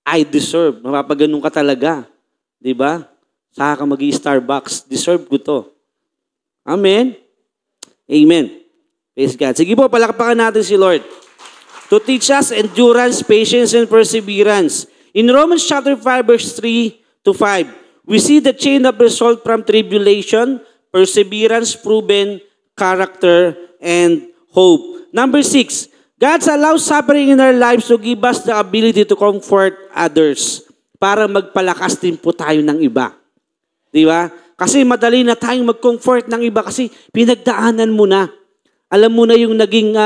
I deserve. Mapapaganon ka talaga. Di ba? Saka ka mag-i-Starbucks. Deserve ko to. Amen? Amen. Praise God. Sige po, palakpakan natin si Lord. To teach us endurance, patience, and perseverance. In Romans chapter 5, verse 3 to 5, we see the chain of result from tribulation, perseverance, proven character, and hope. Number 6, God allows suffering in our lives to give us the ability to comfort others para magpalakas din po tayo ng iba. Di ba? Kasi madali na tayong mag-comfort ng iba kasi pinagdaanan mo na. Alam mo na yung naging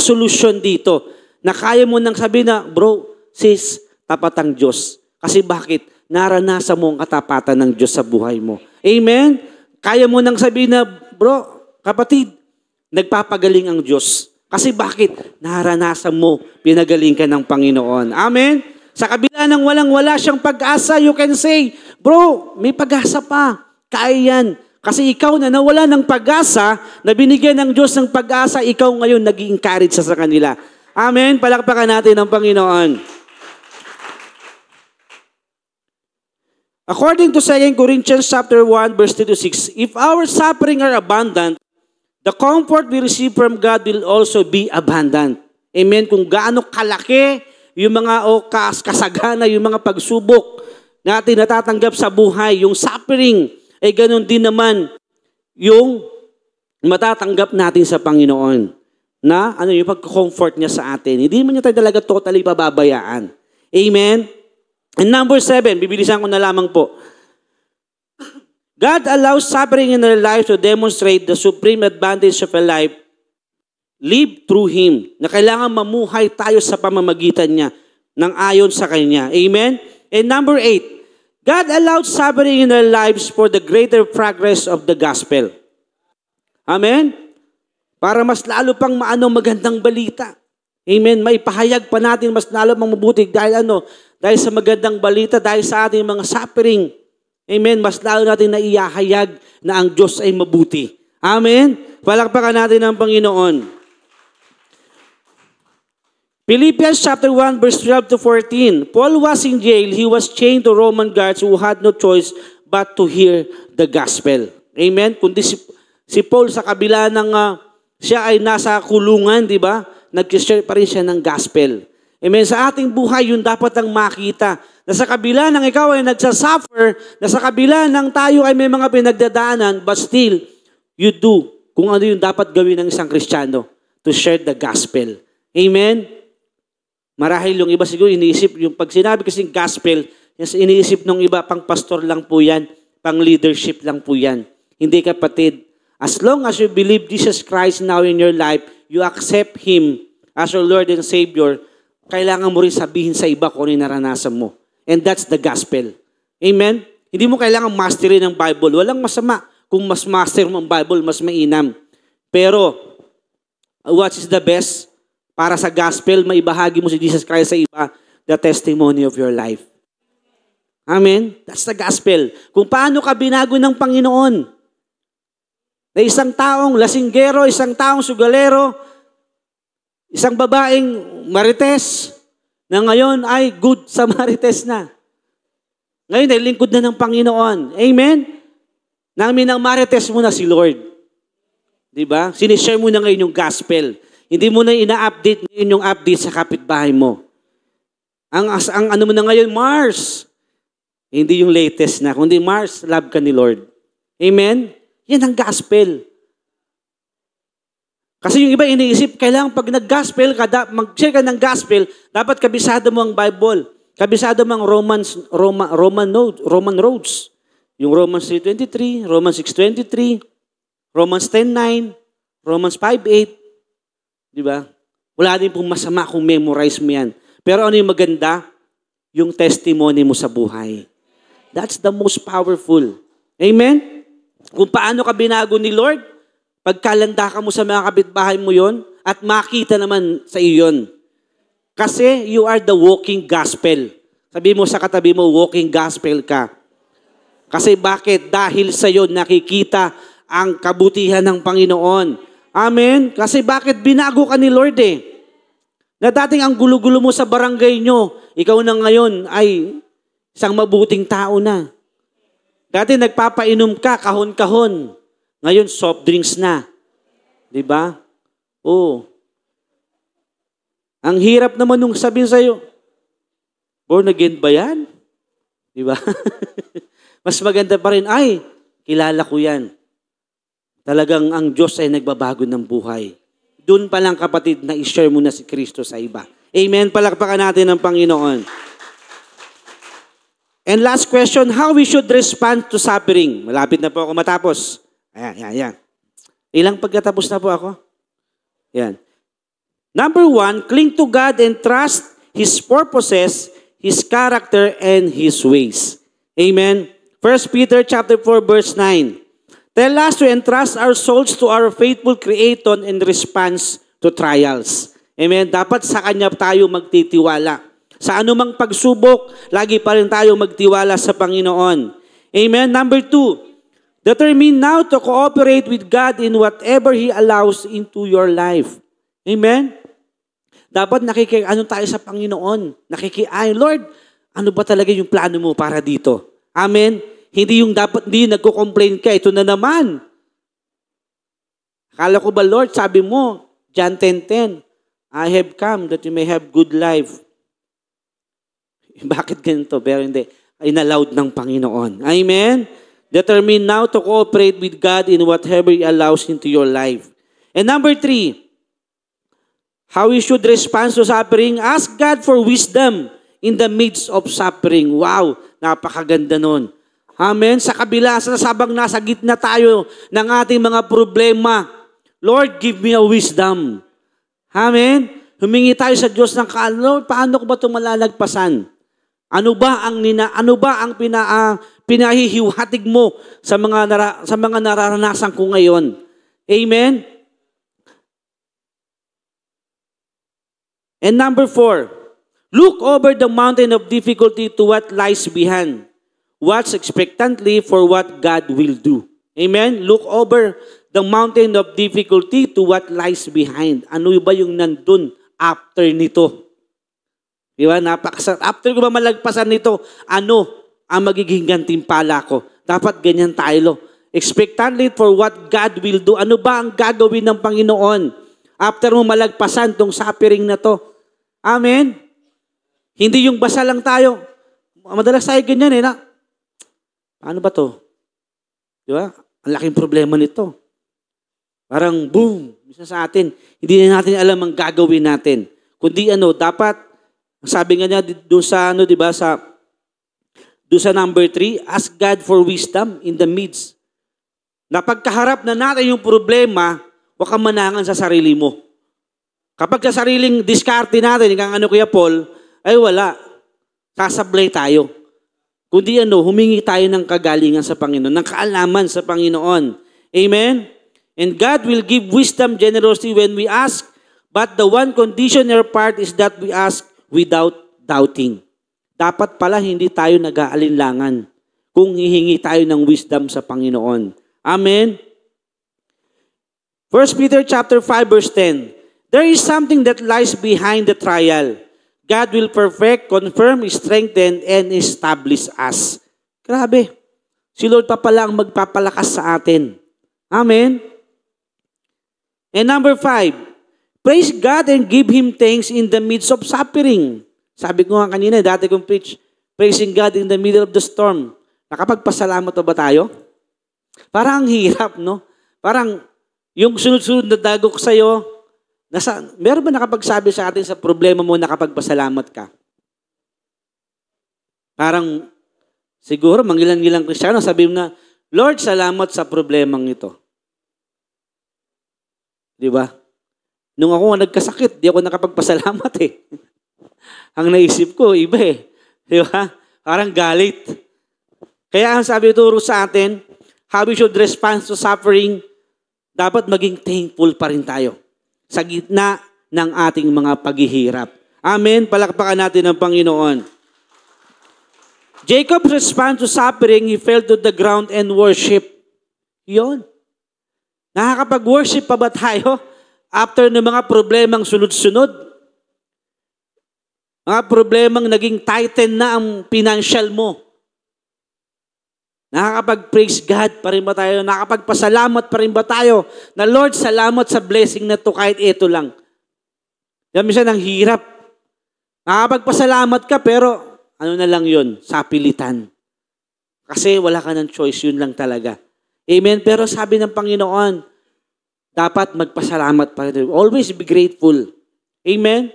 solution dito. Na kaya mo nang sabihin na, bro, sis, tapat ang Diyos. Kasi bakit? Naranasan mo ang katapatan ng Diyos sa buhay mo. Amen? Kaya mo nang sabihin na, bro, kapatid, nagpapagaling ang Diyos. Kasi bakit? Naranasan mo, pinagaling ka ng Panginoon. Amen? Sa kabila ng walang-wala siyang pag-asa, you can say, bro, may pag-asa pa. Kaya yan. Kasi ikaw na nawala ng pag-asa, na binigyan ng Diyos ng pag-asa, ikaw ngayon nag-i-encourage sa kanila. Amen? Palakpakan natin ang Panginoon. According to 2 Corinthians chapter 1, verse 3 to 6, if our suffering are abundant, the comfort we receive from God will also be abundant. Amen? Kung gaano kalaki yung mga kasagana, yung mga pagsubok natin natatanggap sa buhay, yung suffering, ay ganun din naman yung matatanggap natin sa Panginoon. Na yung pag-comfort niya sa atin. Hindi man niya tayo talaga totally pababayaan. Amen? And number 7, bibilisan ko na lamang po. God allows suffering in our life to demonstrate the supreme advantage of a life lived through Him. Na kailangan mamuhay tayo sa pamamagitan niya ng ayon sa Kanya. Amen? And number 8, God allowed suffering in our lives for the greater progress of the gospel. Amen? Para mas lalo pang magandang balita. Amen? Maipahayag pa natin mas lalo pang mabuti dahil dahil sa magandang balita, dahil sa ating mga suffering. Amen? Mas lalo natin na iahayag na ang Diyos ay mabuti. Amen? Palakpakan natin ang Panginoon. Philippians chapter 1, verse 12 to 14. Paul was in jail. He was chained to Roman guards who had no choice but to hear the gospel. Amen? Kundi si Paul sa kabila ng siya ay nasa kulungan, di ba? Nag-share pa rin siya ng gospel. Amen? Sa ating buhay, yun dapat ang makita. Na sa kabila ng ikaw ay nagsasuffer, na sa kabila ng tayo ay may mga pinagdadaanan, but still, you do kung ano yung dapat gawin ng isang Kristiyano to share the gospel. Amen? Marahil yung iba siguro iniisip, yung pag sinabi kasing gospel, iniisip ng iba, pang pastor lang po yan, pang leadership lang po yan. Hindi kapatid. As long as you believe Jesus Christ now in your life, you accept Him as your Lord and Savior, kailangan mo rin sabihin sa iba kung ano yung naranasan mo. And that's the gospel. Amen? Hindi mo kailangan masterin ng Bible. Walang masama. Kung mas master mo ang Bible, mas mainam. Pero, what is the best? Para sa gospel, maibahagi mo si Jesus Christ sa iba, the testimony of your life. Amen? That's the gospel. Kung paano ka binago ng Panginoon. Na isang taong lasinggero, isang taong sugalero, isang babaeng marites, na ngayon ay good sa marites na. Ngayon ay lingkod na ng Panginoon. Amen? Namin ang marites mo na si Lord. Diba? Sinishare mo na ngayon yung gospel. Hindi mo na ina-update ngayon yung update sa kapitbahay mo. Ang ano mo na ngayon, Mars. Hindi yung latest na, kundi Mars, love ka ni Lord. Amen? Yan ang gospel. Kasi yung iba iniisip, kailangan pag nag-gospel ka, mag-share ka ng gospel, dapat kabisado mo ang Bible. Kabisado mang Roman roads. Yung Romans 3:23, Romans 6:23, Romans 10:9, Romans 5:8. Di ba? Wala din pong masama kung memorize mo yan. Pero ano yung maganda? Yung testimony mo sa buhay. That's the most powerful. Amen? Kung paano ka binago ni Lord, pagkalanda ka mo sa mga kapitbahay mo yon at makita naman sa iyo yun. Kasi you are the walking gospel. Sabi mo sa katabi mo, walking gospel ka. Kasi bakit? Dahil sa iyo nakikita ang kabutihan ng Panginoon. Amen? Kasi bakit binago ka ni Lord eh? Na dating ang gulo-gulo mo sa barangay nyo, ikaw na ngayon ay isang mabuting tao na. Dati nagpapainom ka, kahon-kahon. Ngayon, soft drinks na. Diba? Oo. Ang hirap naman nung sabihin sa'yo, born again ba yan? Diba? Mas maganda pa rin, ay, kilala ko yan. Talagang ang Diyos ay nagbabago ng buhay. Doon pa lang kapatid na i-share mo na si Kristo sa iba. Amen? Palakpakan natin ang Panginoon. And last question, how we should respond to suffering? Malapit na po ako matapos. Ayan. Ilang pagkatapos na po ako? Yan. Number 1, cling to God and trust His purposes, His character, and His ways. Amen? 1 Peter chapter 4, verse 9. Tell us to entrust our souls to our faithful Creator in response to trials. Amen? Dapat sa Kanya tayo magtitiwala. Sa anumang pagsubok, lagi pa rin tayo magtiwala sa Panginoon. Amen? Number 2, determine now to cooperate with God in whatever He allows into your life. Amen? Dapat ano tayo sa Panginoon? Lord, ano ba talaga yung plano mo para dito? Amen? Hindi yung nagko-complain ka, ito na naman. Akala ko ba, Lord, sabi mo, John 10:10, I have come that you may have good life. Bakit ganito? Pero hindi. Inallowed ng Panginoon. Amen? Determine now to cooperate with God in whatever He allows into your life. And number 3, how we should respond to suffering, ask God for wisdom in the midst of suffering. Wow, napakaganda nun. Amen? Sa kabila, sabang nasa gitna tayo ng ating mga problema, Lord, give me a wisdom. Amen? Humingi tayo sa Diyos ng Lord, paano ko ba ito malalagpasan? Ano ba ang pinahihiwatig mo sa mga nararanasan ko ngayon? Amen? And number 4, look over the mountain of difficulty to what lies behind. Watch expectantly for what God will do. Amen? Look over the mountain of difficulty to what lies behind. Ano ba yung nandun after nito? Diba? After ko ba malagpasan nito, ano ang magiging gantimpala ko? Dapat ganyan tayo. Expectantly for what God will do. Ano ba ang gagawin ng Panginoon? After mo malagpasan tong suffering na to. Amen? Hindi yung basa lang tayo. Madalas tayo ganyan eh na. Paano ba to? Di ba? Ang laking problema nito. Parang boom, isa sa atin. Hindi na natin alam ang gagawin natin. Kundi dapat, sabi nga niya doon sa di ba, doon sa number 3, ask God for wisdom in the midst. Na pagkaharap na natin yung problema, huwag kang manangan sa sarili mo. Kapag sa sariling diskarte natin, kang Kuya Paul, ay wala. Sasablay tayo. Kundi humingi tayo ng kagalingan sa Panginoon, ng kaalaman sa Panginoon. Amen? And God will give wisdom generously when we ask, but the one condition or part is that we ask without doubting. Dapat pala hindi tayo nag-aalinlangan kung hihingi tayo ng wisdom sa Panginoon. Amen? 1 Peter chapter 5 verse 10. There is something that lies behind the trial. God will perfect, confirm, strengthen, and establish us. Grabe. Si Lord pa pala ang magpapalakas sa atin. Amen? And number 5, praise God and give Him thanks in the midst of suffering. Sabi ko nga kanina, dati kong preach, praising God in the middle of the storm. Nakapagpasalamat ba tayo? Parang ang hirap, no? Parang yung sunod-sunod na dagok sa'yo, meron ba nakapagsabi sa atin sa problema mo nakapagpasalamat ka? Parang, siguro, mangilan-ngilang Kristiyano, sabihin na, Lord, salamat sa problemang ito. Di ba? Nung ako nagkasakit, di ako nakapagpasalamat eh. Ang naisip ko, iba eh. Di ba? Parang galit. Kaya ang sabi turo sa atin, how we should respond to suffering, dapat maging thankful pa rin tayo sa gitna ng ating mga paghihirap. Amen? Palakpakan natin ang Panginoon. Jacob's response to suffering, he fell to the ground and worship. Yun. Nakakapag-worship pa ba tayo after ng mga problemang sunod-sunod? Mga problemang naging tighten na ang financial mo. Nakakapag-praise God pa rin ba tayo? Nakakapagpasalamat pa rin ba tayo? Na Lord, salamat sa blessing na to kahit ito lang. Yan minsan ang hirap. Nakakapagpasalamat ka pero ano na lang yun? Sapilitan. Kasi wala ka ng choice, yun lang talaga. Amen? Pero sabi ng Panginoon, dapat magpasalamat pa rin. Always be grateful. Amen?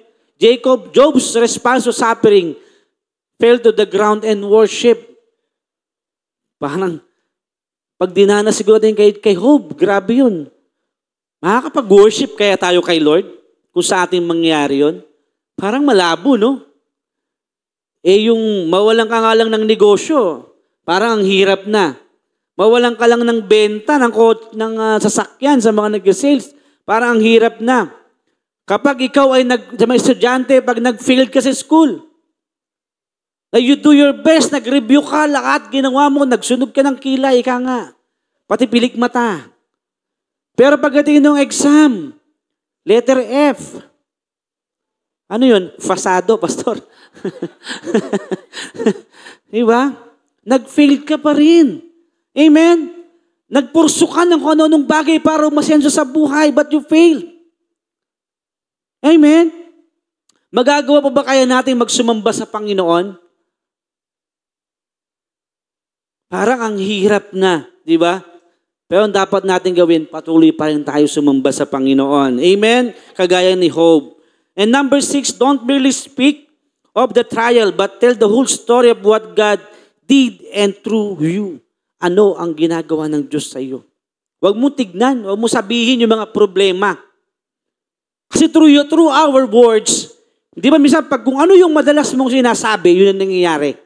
Job's response to suffering fell to the ground and worship. Parang, pag dinanas siguro din kay Job, grabe yun. Makakapag-worship kaya tayo kay Lord? Kung sa ating mangyari yun? Parang malabo, no? Eh yung mawalan ka nga lang ng negosyo, parang ang hirap na. Mawalan ka lang ng benta ng sasakyan sa mga nag-sales, parang ang hirap na. Kapag ikaw ay may estudyante, pag nag-fail ka sa school, na you do your best, nag-review ka, lahat ginawa mo, nagsunog ka ng kilay, ika nga. Pati pilik mata. Pero pagdating ng exam, letter F. Ano yun? Fasado, pastor. Diba? Nag-fail ka pa rin. Amen? Nagpurso ka ng kung anong bagay para umasenso sa buhay, but you failed. Amen? Magagawa pa ba kaya natin magsumamba sa Panginoon? Parang ang hirap na, di ba? Pero ang dapat natin gawin, patuloy pa rin tayo sumamba sa Panginoon. Amen? Kagaya ni Job. And number 6, don't merely speak of the trial, but tell the whole story of what God did and through you. Ano ang ginagawa ng Diyos sa iyo? Huwag mo tignan, huwag mo sabihin yung mga problema. Kasi through our words, di ba minsan pag kung ano yung madalas mong sinasabi, yun ang nangyayari.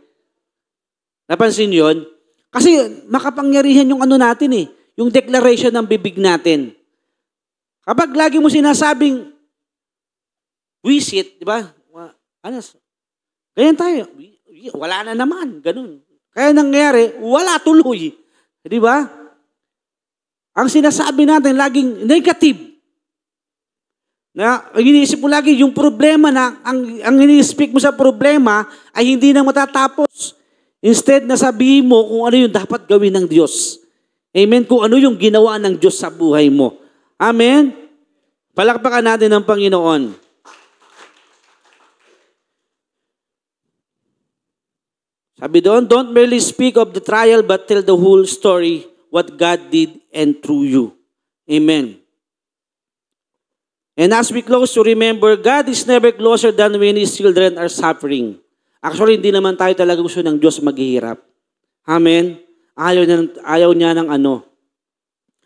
Napansin yun? Kasi makapangyarihan yung ano natin eh, yung declaration ng bibig natin. Kapag lagi mo sinasabing, wisit, di ba? Ano? Ganyan tayo. Wala na naman. Ganun. Kaya nangyari, wala tuloy. Di ba? Ang sinasabi natin, laging negative. Na, iniisip mo lagi, yung problema na, ang ini-speak mo sa problema, ay hindi na matatapos. Instead, nasabihin mo kung ano yung dapat gawin ng Diyos. Amen? Kung ano yung ginawa ng Diyos sa buhay mo. Amen? Palakpakan natin ang Panginoon. Sabi doon, don't merely speak of the trial, but tell the whole story, what God did and through you. Amen. And as we close to remember, God is never closer than when His children are suffering. Actually, hindi naman tayo talaga gusto ng Diyos maghihirap. Amen? Ayaw niya ng ano.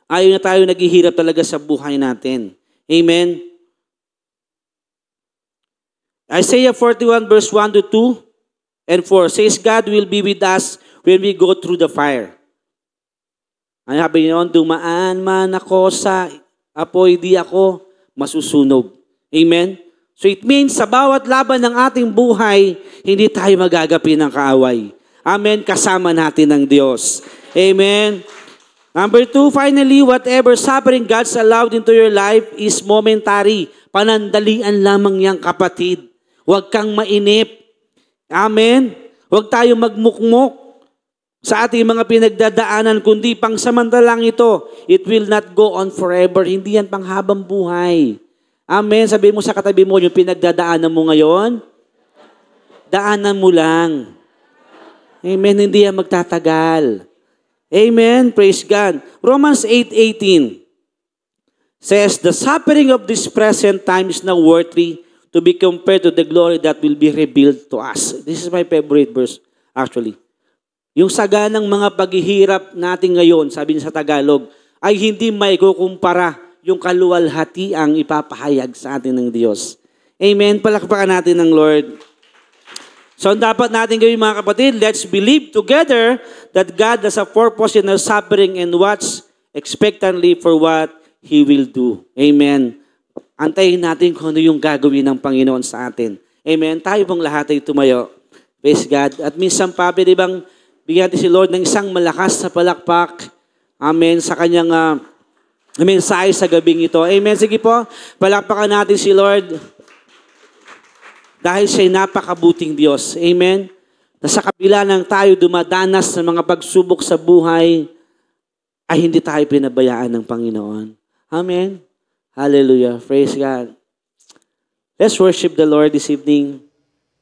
Ayaw na tayo naghihirap talaga sa buhay natin. Amen? Isaiah 41 verse 1 to 2 and 4 says, God will be with us when we go through the fire. Ano sabi niyo? Dumaan man ako sa apoy, di ako masusunog. Amen? So it means sa bawat laban ng ating buhay, hindi tayo magagapi ng kaaway. Amen? Kasama natin ng Diyos. Amen? Number 2, finally, whatever suffering God's allowed into your life is momentary. Panandalian lamang yang kapatid. Huwag kang mainip. Amen? Huwag tayo magmukmok sa ating mga pinagdadaanan, kundi pangsamantalang ito. It will not go on forever. Hindi yan panghabang buhay. Amen? Sabihin mo sa katabi mo, yung pinagdadaanan mo ngayon, daanan mo lang. Amen? Hindi yan magtatagal. Amen? Praise God. Romans 8:18 says, the suffering of this present time is now worthy to be compared to the glory that will be revealed to us. This is my favorite verse. actually. Yung saganang mga paghihirap natin ngayon, sabi niya sa Tagalog, ay hindi maikukumpara yung kaluwalhatiang ipapahayag sa atin ng Diyos. Amen. Palakpakan natin ng Lord. So, ang dapat natin gawin mga kapatid, let's believe together that God has a purpose in our suffering and watch expectantly for what He will do. Amen. Antayin natin kung ano yung gagawin ng Panginoon sa atin. Amen. Tayo pong lahat ay tumayo. Praise God. At minsan pa, pwede bang bigyan natin si Lord ng isang malakas na palakpak. Amen. Sa kanyang mensahe sa gabing ito. Amen. Sige po, palakpakan natin si Lord. Dahil siya'y napakabuting Diyos. Amen. Na sa kabila ng tayo dumadanas ng mga pagsubok sa buhay, ay hindi tayo pinabayaan ng Panginoon. Amen. Hallelujah. Praise God. Let's worship the Lord this evening.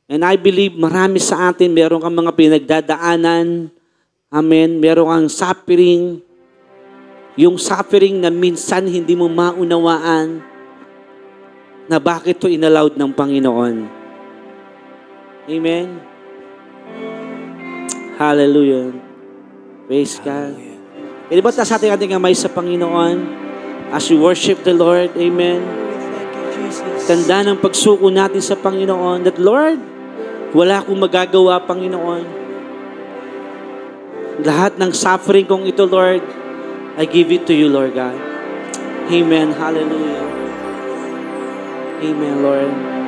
And I believe marami sa atin, meron kang mga pinagdadaanan. Amen. Meron kang suffering. Yung suffering na minsan hindi mo maunawaan na bakit ito inallowed ng Panginoon. Amen. Hallelujah. Praise God. Pwede ba taas ating kamay sa Panginoon as we worship the Lord? Amen. Tanda ng pagsuko natin sa Panginoon that, Lord, wala akong magagawa, Panginoon. Lahat ng suffering kong ito, Lord, I give it to you, Lord God. Amen. Hallelujah. Amen, Lord.